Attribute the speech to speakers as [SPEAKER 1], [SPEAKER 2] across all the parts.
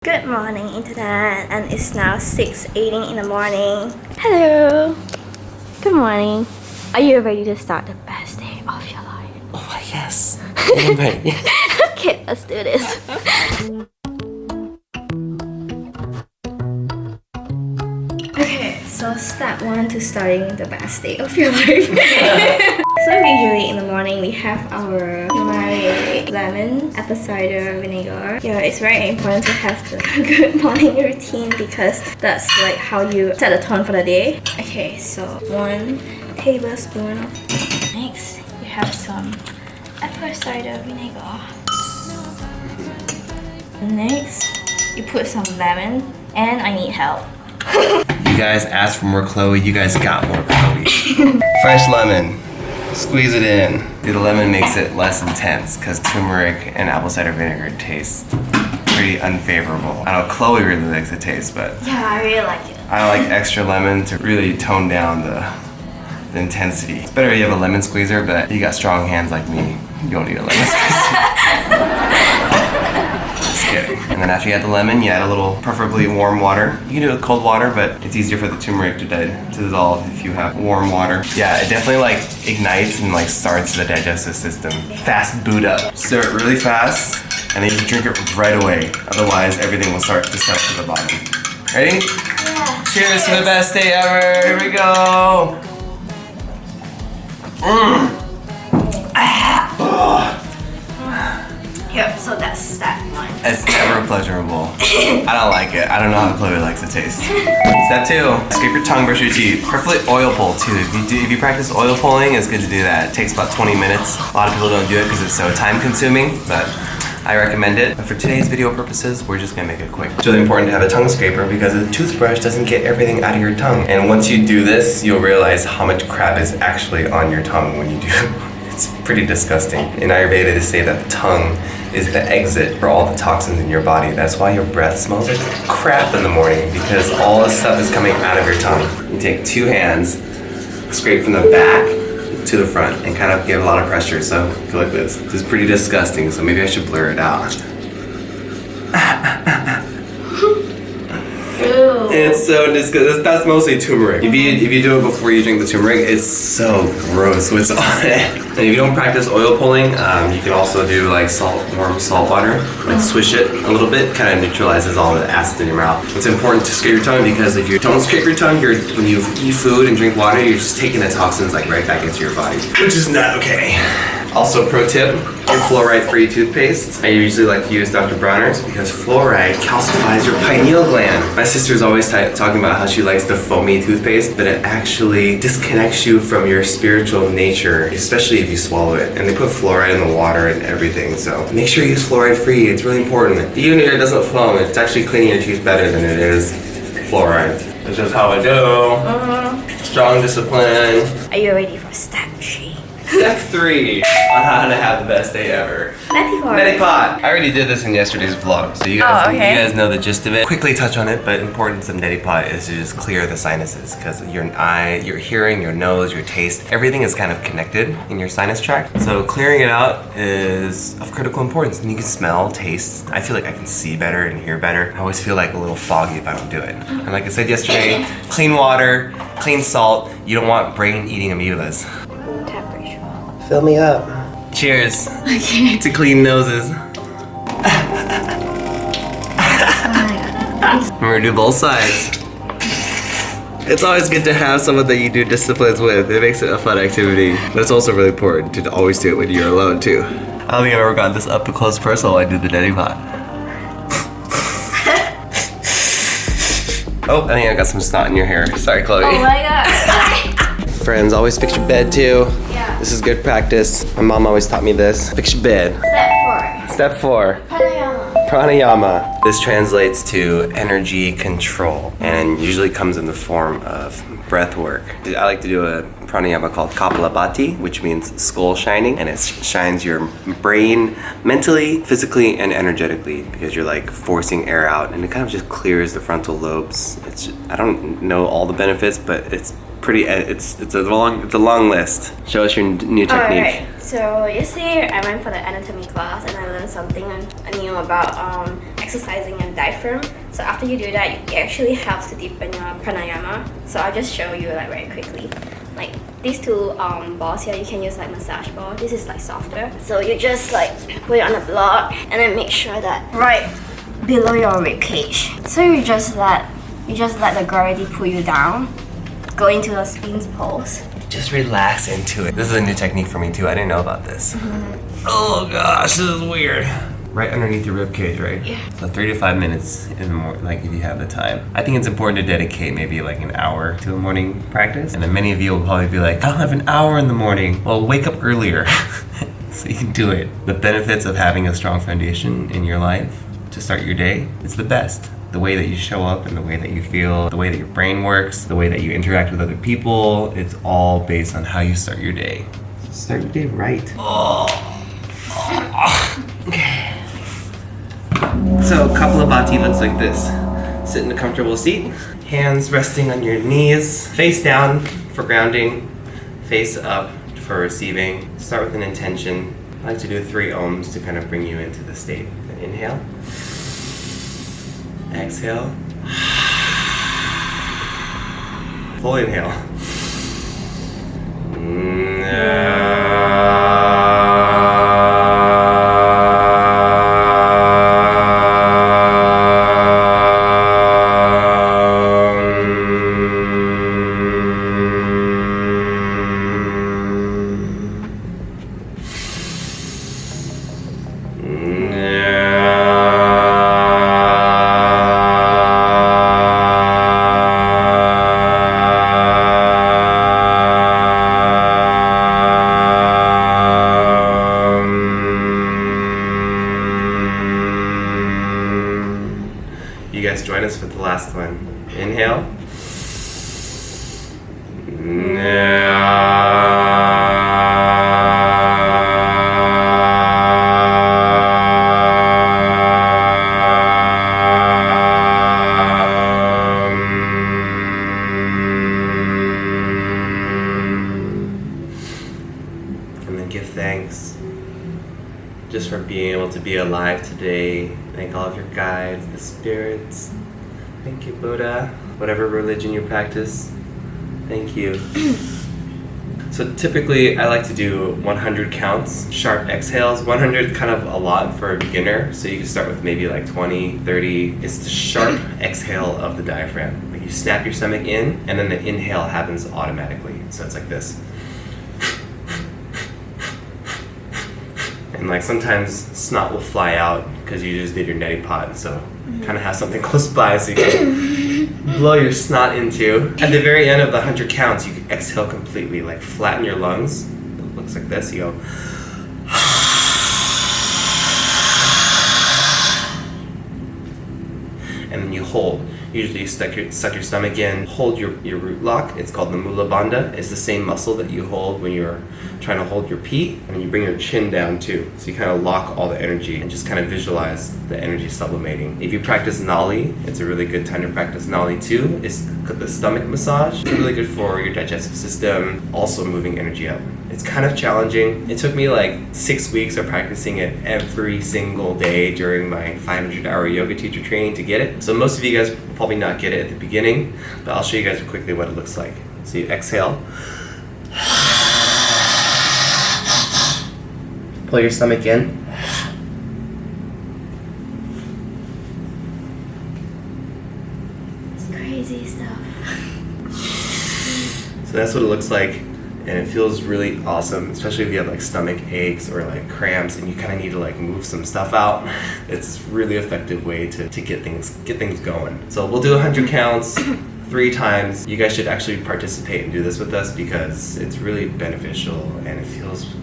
[SPEAKER 1] Good morning, Internet, and it's now 6:18 in the morning. Hello. Good morning. Are you ready to start the best day of your life?
[SPEAKER 2] Oh, yes. I'm ready.
[SPEAKER 1] Okay, let's do this. Okay, so step 1 to starting the best day of your life. So usually in the morning we have our turmeric, lemon, apple cider vinegar. Yeah, it's very important to have the good morning routine because that's like how you set the tone for the day. Okay, so 1 tablespoon. Next, you have some apple cider vinegar. Next, you put some lemon, and I need help.
[SPEAKER 2] You guys asked for more Chloe, you guys got more Chloe. Fresh lemon. Squeeze it in. The lemon makes it less intense because turmeric and apple cider vinegar taste pretty unfavorable. I know Chloe really likes the taste, but
[SPEAKER 1] Yeah, I really like it.
[SPEAKER 2] I like extra lemon to really tone down the intensity. It's better if you have a lemon squeezer, but you got strong hands like me, you don't need a lemon squeezer. Just kidding. And then after you add the lemon, you add a little, preferably warm water. You can do it with cold water, but it's easier for the turmeric to dissolve if you have warm water. Yeah, it definitely like ignites and like starts the digestive system. Fast boot up. Stir it really fast, and then you can drink it right away. Otherwise, everything will start to settle to the bottom. Ready?
[SPEAKER 1] Yeah.
[SPEAKER 2] Cheers to the best day ever. Here we go.
[SPEAKER 1] Here, so that's step 1.
[SPEAKER 2] It's never pleasurable. I don't like it. I don't know how Chloe likes the taste. Step 2, scrape your tongue, brush your teeth. Preferably oil pull too. If you practice oil pulling, it's good to do that. It takes about 20 minutes. A lot of people don't do it because it's so time consuming, but I recommend it. But for today's video purposes, we're just gonna make it quick. It's really important to have a tongue scraper because a toothbrush doesn't get everything out of your tongue. And once you do this, you'll realize how much crap is actually on your tongue when you do it. It's pretty disgusting. In Ayurveda, they say that the tongue is the exit for all the toxins in your body. That's why your breath smells like crap in the morning, because all this stuff is coming out of your tongue. You take 2 hands, scrape from the back to the front, and kind of give a lot of pressure. So go like this. This is pretty disgusting, so maybe I should blur it out.
[SPEAKER 1] Ew.
[SPEAKER 2] It's so disgusting. That's mostly turmeric. If you do it before you drink the turmeric, it's so gross what's on it. And if you don't practice oil pulling, you can also do like warm salt water, like swish it a little bit, kind of neutralizes all the acid in your mouth. It's important to scrape your tongue because if you don't scrape your tongue, when you eat food and drink water, you're just taking the toxins like right back into your body, which is not okay. Also, pro tip, your fluoride-free toothpaste. I usually like to use Dr. Bronner's because fluoride calcifies your pineal gland. My sister's always talking about how she likes the foamy toothpaste, but it actually disconnects you from your spiritual nature, especially if you swallow it. And they put fluoride in the water and everything, so make sure you use fluoride-free. It's really important. Even if it doesn't foam, it's actually cleaning your teeth better than it is fluoride. That's just how I do. Strong discipline.
[SPEAKER 1] Are you ready for step 3?
[SPEAKER 2] Step 3 on how to have the best day ever. Neti pot. I already did this in yesterday's vlog, so you guys know the gist of it. Quickly touch on it, but importance of neti pot is to just clear the sinuses because your eye, your hearing, your nose, your taste, everything is kind of connected in your sinus tract. So clearing it out is of critical importance. And you can smell, taste. I feel like I can see better and hear better. I always feel like a little foggy if I don't do it. And like I said yesterday, clean water, clean salt. You don't want brain-eating amoebas.
[SPEAKER 1] Temperature.
[SPEAKER 2] Fill me up. Cheers.
[SPEAKER 1] Okay.
[SPEAKER 2] To clean noses. Remember to do both sides. It's always good to have someone that you do disciplines with. It makes it a fun activity. But it's also really important to always do it when you're alone too. I don't think I've ever gotten this up and close personal while I do the neti pot. Oh, I think I got some snot in your hair. Sorry, Chloe.
[SPEAKER 1] Oh my god.
[SPEAKER 2] Friends, always fix your bed too.
[SPEAKER 1] Yeah.
[SPEAKER 2] This is good practice. My mom always taught me this. Fix your bed.
[SPEAKER 1] Step 4.
[SPEAKER 2] Step 4.
[SPEAKER 1] Pranayama.
[SPEAKER 2] Pranayama. This translates to energy control and usually comes in the form of breath work. I like to do a pranayama called Kapalabhati, which means skull shining, and it shines your brain mentally, physically, and energetically because you're like forcing air out, and it kind of just clears the frontal lobes. I don't know all the benefits, but it's pretty. It's a long list. Show us your new technique.
[SPEAKER 1] Alright, so yesterday I went for the anatomy class and I learned something new about exercising and diaphragm. So after you do that, it actually helps to deepen your pranayama. So I'll just show you like very quickly. Like these two balls here, you can use like massage ball. This is like softer. So you just like put it on the block and then make sure that right below your rib cage. So you just let the gravity pull you down. Go into a sphinx pose.
[SPEAKER 2] Just relax into it. This is a new technique for me too. I didn't know about this. Oh gosh, this is weird. Right underneath your rib cage, right?
[SPEAKER 1] Yeah.
[SPEAKER 2] So 3 to 5 minutes in the morning, like if you have the time. I think it's important to dedicate maybe like an hour to a morning practice. And then many of you will probably be like, I don't have an hour in the morning. Well, wake up earlier so you can do it. The benefits of having a strong foundation in your life to start your day, it's the best. The way that you show up and the way that you feel, the way that your brain works, the way that you interact with other people, it's all based on how you start your day. Start your day right. Okay. So Kapalabhati looks like this. Sit in a comfortable seat, hands resting on your knees, face down for grounding, face up for receiving. Start with an intention. I like to do 3 ohms to kind of bring you into the state. Inhale. Exhale. Full inhale. You guys join us for the last one. Inhale. And then give thanks just for being able to be alive today. Thank all of your guides, the spirits. Thank you, Buddha. Whatever religion you practice, thank you. So typically I like to do 100 counts, sharp exhales. 100 is kind of a lot for a beginner, so you can start with maybe like 20, 30. It's the sharp exhale of the diaphragm. Like you snap your stomach in, and then the inhale happens automatically. So it's like this. And like sometimes snot will fly out because you just did your neti pot, so kind of have something close by so you can blow your snot into. At the very end of the 100 counts, you can exhale completely, like flatten your lungs. It looks like this. You go. And then you hold. Usually you suck your stomach in, hold your root lock. It's called the mula bandha. It's the same muscle that you hold when you're trying to hold your pee, and you bring your chin down too. So you kind of lock all the energy and just kind of visualize the energy sublimating. If you practice Nauli, it's a really good time to practice Nauli too. It's the stomach massage. It's really good for your digestive system, also moving energy up. It's kind of challenging. It took me like 6 weeks of practicing it every single day during my 500-hour yoga teacher training to get it. So most of you guys will probably not get it at the beginning, but I'll show you guys quickly what it looks like. So you exhale. Pull your stomach in.
[SPEAKER 1] It's crazy stuff.
[SPEAKER 2] So that's what it looks like, and it feels really awesome, especially if you have like stomach aches or like cramps and you kind of need to like move some stuff out. It's a really effective way to get things going. So we'll do 100 counts 3 times. You guys should actually participate and do this with us because it's really beneficial and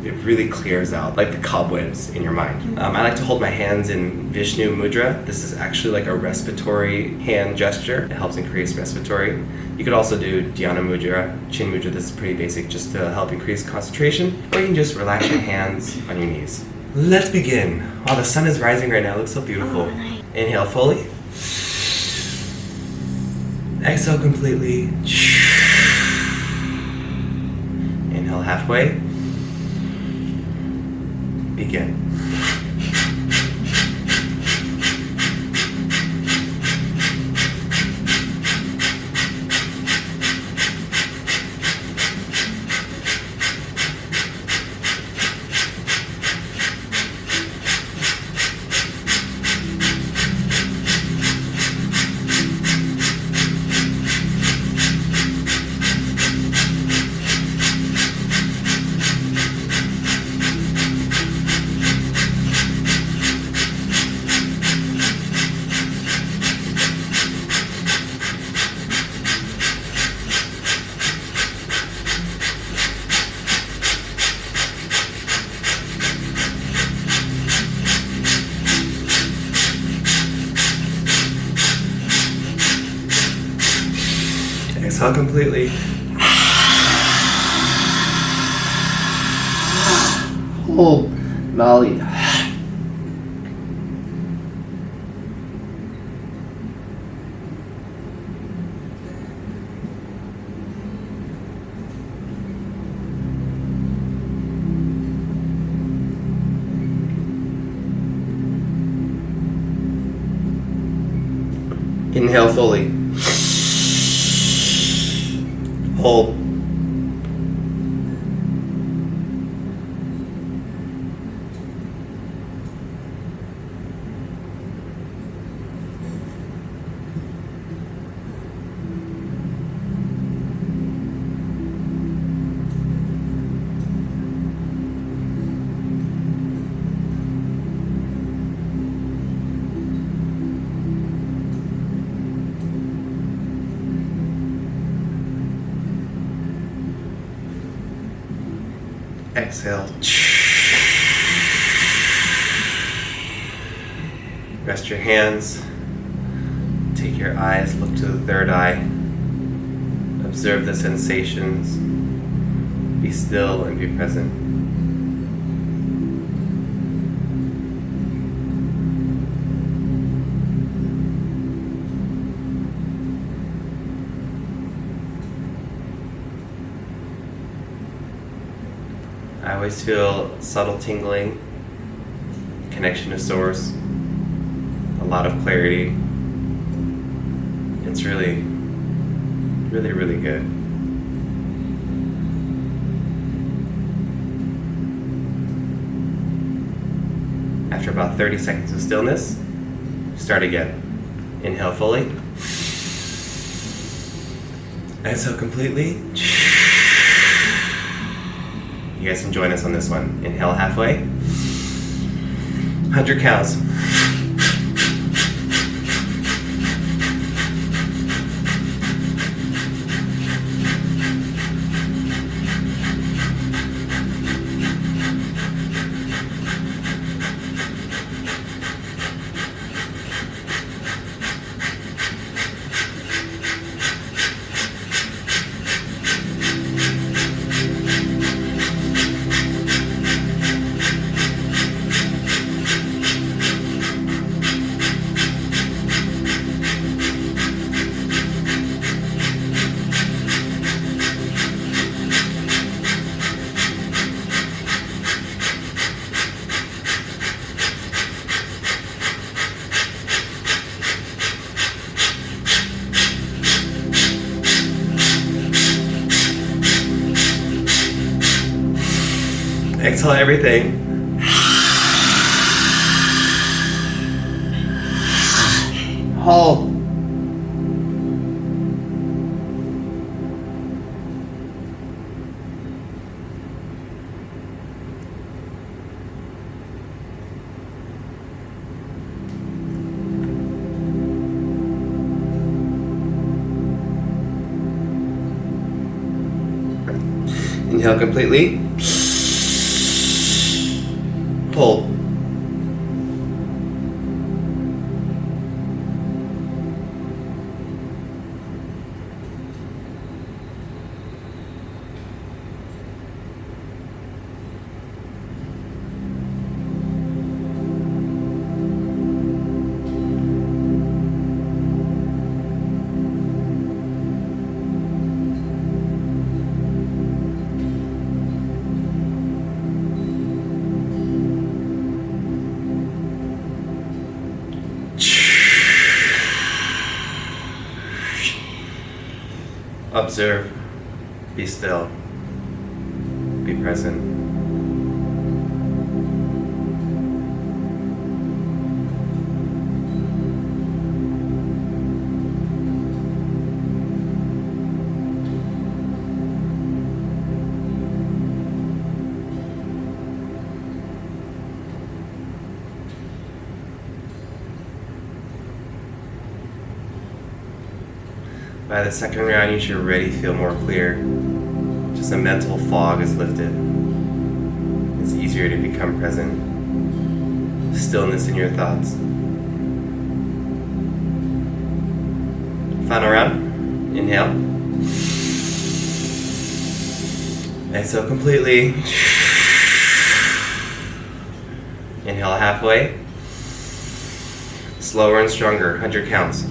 [SPEAKER 2] it really clears out like the cobwebs in your mind. I like to hold my hands in Vishnu Mudra. This is actually like a respiratory hand gesture. It helps increase respiratory. You could also do Dhyana Mudra, Chin Mudra. This is pretty basic just to help increase concentration. Or you can just relax your hands on your knees. Let's begin. Wow, the sun is rising right now. It looks so beautiful.
[SPEAKER 1] Oh, nice.
[SPEAKER 2] Inhale fully. Exhale completely. halfway. Begin. Exhale completely. Hold. Nauli. Inhale fully. Hold. Exhale. Rest your hands. Take your eyes, look to the third eye. Observe the sensations. Be still and be present. I always feel subtle tingling, connection to source, a lot of clarity. It's really, really, really good. After about 30 seconds of stillness, start again. Inhale fully. Exhale completely. You guys can join us on this one. Inhale halfway. 100 counts. Exhale everything. Hold. Inhale completely. Hold. Observe. Be still. Be present. By the second round, you should already feel more clear. Just a mental fog is lifted. It's easier to become present. Stillness in your thoughts. Final round. Inhale. Exhale completely. Inhale halfway. Slower and stronger, 100 counts.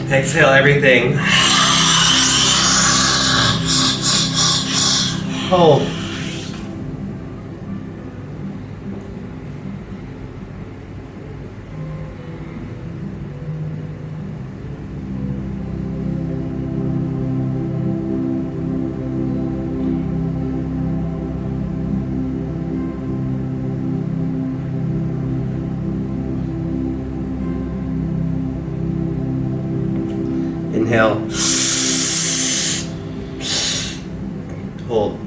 [SPEAKER 2] Exhale everything. Hold. Inhale. Hold.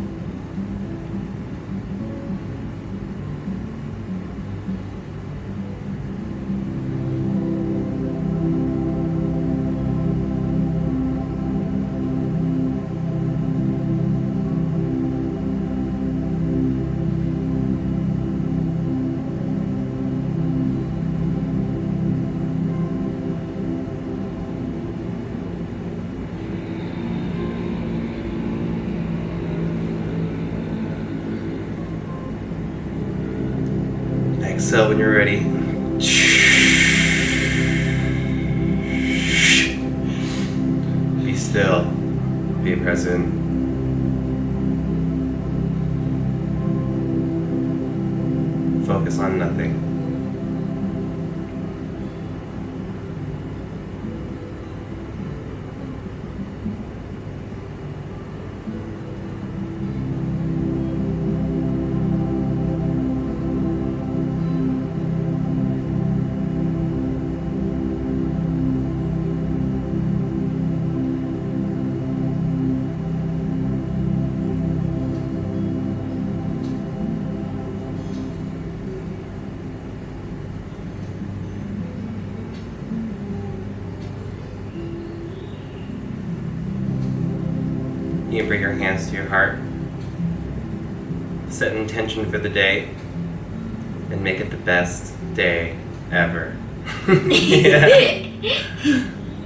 [SPEAKER 2] Exhale when you're ready. Be still. Be present. Focus on nothing. You can bring your hands to your heart, set an intention for the day, and make it the best day ever. Yeah.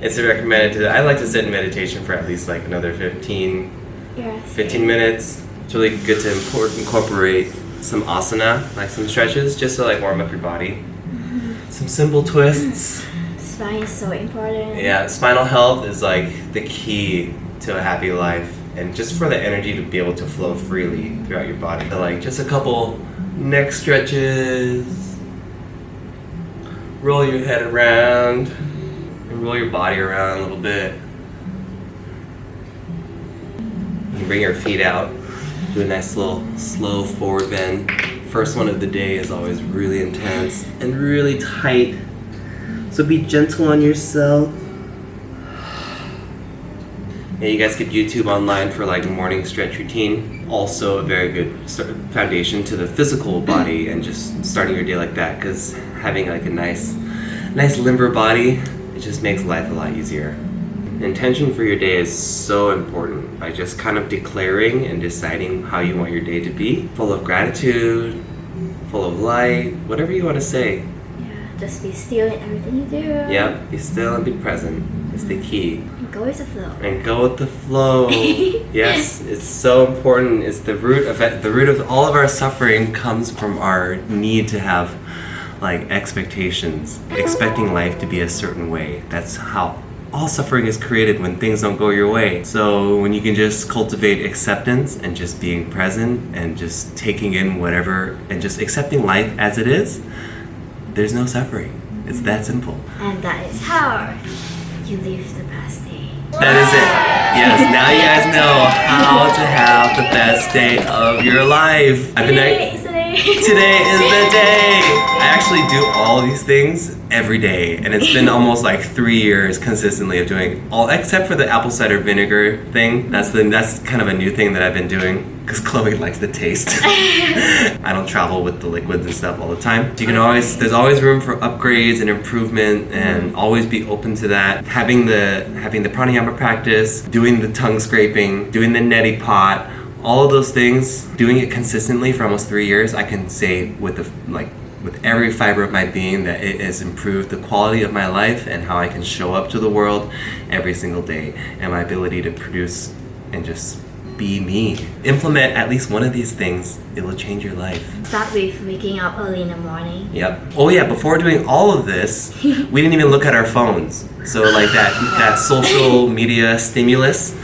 [SPEAKER 2] It's recommended I like to sit in meditation for at least like another 15 minutes. It's really good to incorporate some asana, like some stretches, just to like warm up your body. Some simple twists.
[SPEAKER 1] Spine is so important.
[SPEAKER 2] Yeah, spinal health is like the key to a happy life. And just for the energy to be able to flow freely throughout your body. So like just a couple neck stretches. Roll your head around. And roll your body around a little bit. You bring your feet out. Do a nice little slow forward bend. First one of the day is always really intense and really tight. So be gentle on yourself. Yeah, you guys could YouTube online for like morning stretch routine. Also a very good foundation to the physical body and just starting your day like that, because having like a nice limber body, it just makes life a lot easier. The intention for your day is so important by just kind of declaring and deciding how you want your day to be. Full of gratitude, full of light, whatever you want to say.
[SPEAKER 1] Yeah, just be still in everything you do.
[SPEAKER 2] Yep, be still and be present is the key.
[SPEAKER 1] And go with the flow.
[SPEAKER 2] And go with the flow. Yes, it's so important. It's the root of it. The root of all of our suffering comes from our need to have like expectations, expecting life to be a certain way. That's how all suffering is created, when things don't go your way. So when you can just cultivate acceptance and just being present and just taking in whatever and just accepting life as it is, there's no suffering. It's that simple.
[SPEAKER 1] And that is how you live the best day.
[SPEAKER 2] That is it. Yes, now you guys know how to have the best day of your life.
[SPEAKER 1] Today is the day.
[SPEAKER 2] Today is the day. I actually do all of these things every day, and it's been almost like 3 years consistently of doing all, except for the apple cider vinegar thing. That's kind of a new thing that I've been doing because Chloe likes the taste. I don't travel with the liquids and stuff all the time. So you can there's always room for upgrades and improvement, and always be open to that. Having the pranayama practice, doing the tongue scraping, doing the neti pot, all of those things, doing it consistently for almost 3 years, I can say with every fiber of my being that it has improved the quality of my life and how I can show up to the world every single day, and my ability to produce and just be me. Implement at least one of these things, it will change your life.
[SPEAKER 1] Start with waking up early in the morning.
[SPEAKER 2] Yep. Oh yeah, before doing all of this, we didn't even look at our phones. So like that social media stimulus,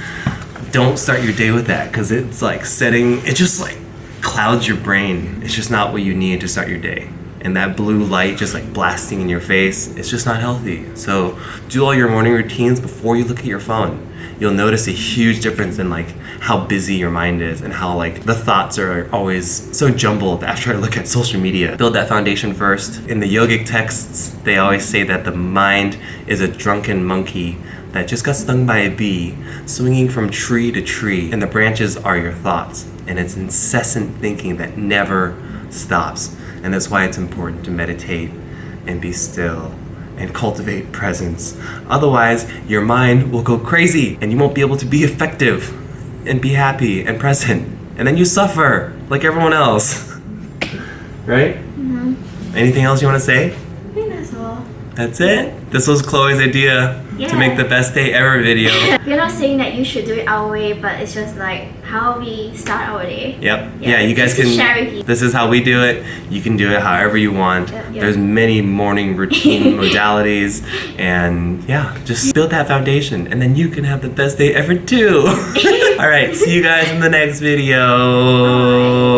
[SPEAKER 2] don't start your day with that, because it's like it just like clouds your brain. It's just not what you need to start your day. And that blue light just like blasting in your face, it's just not healthy. So do all your morning routines before you look at your phone. You'll notice a huge difference in like how busy your mind is and how like the thoughts are always so jumbled after I look at social media. Build that foundation first. In the yogic texts, they always say that the mind is a drunken monkey that just got stung by a bee, swinging from tree to tree, and the branches are your thoughts. And it's incessant thinking that never stops. And that's why it's important to meditate and be still and cultivate presence. Otherwise, your mind will go crazy and you won't be able to be effective and be happy and present. And then you suffer like everyone else. Right?
[SPEAKER 1] Mm-hmm.
[SPEAKER 2] Anything else you want to say?
[SPEAKER 1] I think that's all.
[SPEAKER 2] That's it? This was Chloe's idea to make the best day ever video.
[SPEAKER 1] We're not saying that you should do it our way, but it's just like how we start our day.
[SPEAKER 2] Yep. Yeah, you guys can
[SPEAKER 1] share with people.
[SPEAKER 2] This is how we do it. You can do it however you want.
[SPEAKER 1] Yep.
[SPEAKER 2] There's many morning routine modalities, and yeah, just build that foundation, and then you can have the best day ever too. All right, see you guys in the next video.
[SPEAKER 1] Bye.